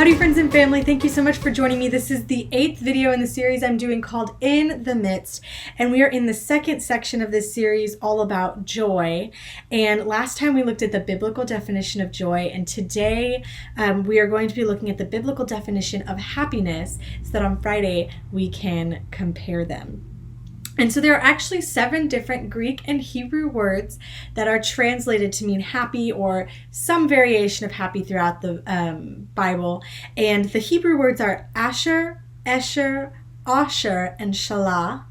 Howdy friends and family, thank you so much for joining me. This is the 8th video in the series I'm doing called In the Midst, and we are in the second section of this series all about joy. And last time we looked at the biblical definition of joy, and today we are going to be looking at the biblical definition of happiness so that on Friday we can compare them. And so there are actually 7 different Greek and Hebrew words that are translated to mean happy or some variation of happy throughout the Bible. And the Hebrew words are asher, esher, osher, and shalah.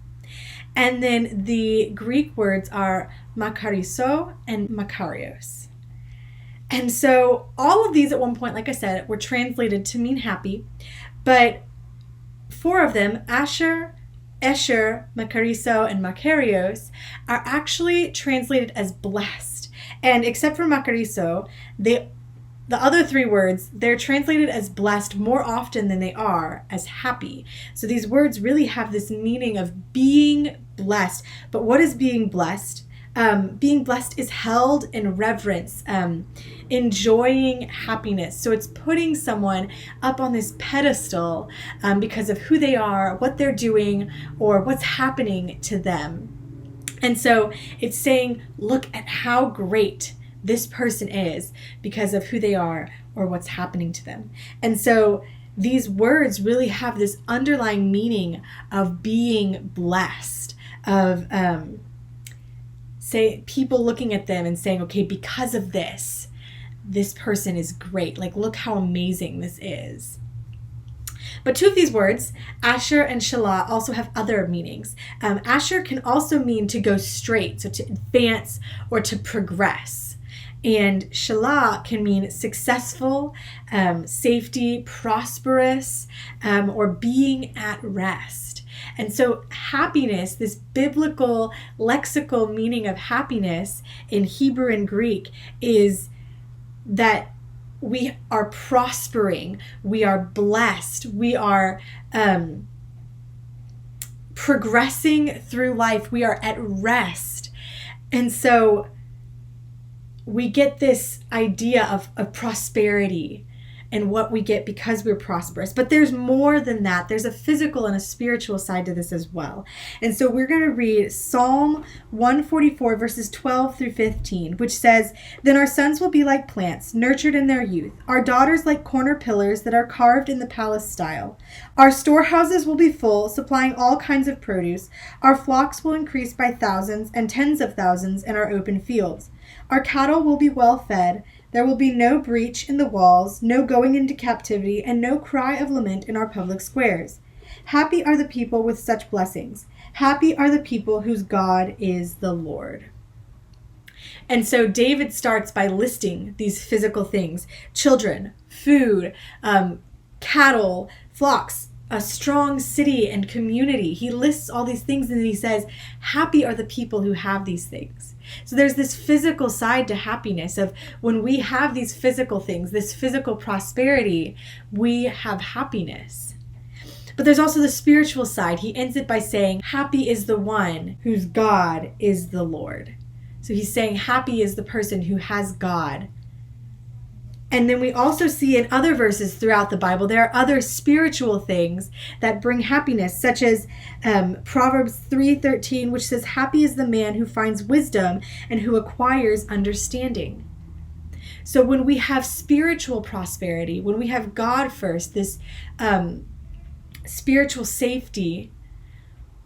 And then the Greek words are makariso and makarios. And so all of these at one point, like I said, were translated to mean happy. But 4 of them, asher, esher, makariso, and makarios, are actually translated as blessed. And except for makariso, the other 3 words, they're translated as blessed more often than they are as happy. So these words really have this meaning of being blessed. But what is being blessed? Being blessed is held in reverence, enjoying happiness. So it's putting someone up on this pedestal because of who they are, what they're doing, or what's happening to them. And so it's saying, look at how great this person is because of who they are or what's happening to them. And so these words really have this underlying meaning of being blessed, of say people looking at them and saying, okay, because of this person is great. Like, look how amazing this is. But 2 of these words, asher and shalah, also have other meanings. Asher can also mean to go straight, so to advance or to progress. And shalah can mean successful, safety, prosperous, or being at rest. And so happiness, this biblical lexical meaning of happiness in Hebrew and Greek, is that we are prospering, we are blessed, we are progressing through life, we are at rest. And so we get this idea of prosperity and what we get because we're prosperous. But there's more than that. There's a physical and a spiritual side to this as well. And so we're going to read Psalm 144, verses 12 through 15, which says, "Then our sons will be like plants, nurtured in their youth, our daughters like corner pillars that are carved in the palace style. Our storehouses will be full, supplying all kinds of produce. Our flocks will increase by thousands and tens of thousands in our open fields. Our cattle will be well fed. There will be no breach in the walls, no going into captivity, and no cry of lament in our public squares. Happy are the people with such blessings. Happy are the people whose God is the Lord." And so David starts by listing these physical things: children, food, cattle, flocks, a strong city and community. He lists all these things and he says, happy are the people who have these things. So there's this physical side to happiness of when we have these physical things, this physical prosperity, we have happiness. But there's also the spiritual side. He ends it by saying, happy is the one whose God is the Lord. So he's saying happy is the person who has God. And then we also see in other verses throughout the Bible, there are other spiritual things that bring happiness, such as Proverbs 3:13, which says, happy is the man who finds wisdom and who acquires understanding. So when we have spiritual prosperity, when we have God first, this spiritual safety,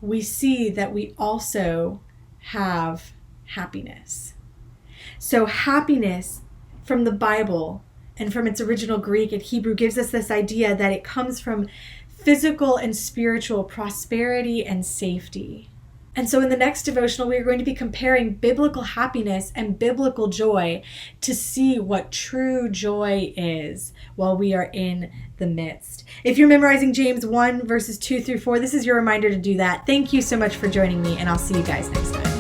we see that we also have happiness. So happiness from the Bible and from its original Greek and Hebrew gives us this idea that it comes from physical and spiritual prosperity and safety. And so in the next devotional, we are going to be comparing biblical happiness and biblical joy to see what true joy is while we are in the midst. If you're memorizing James 1, verses 2 through 4, this is your reminder to do that. Thank you so much for joining me, and I'll see you guys next time.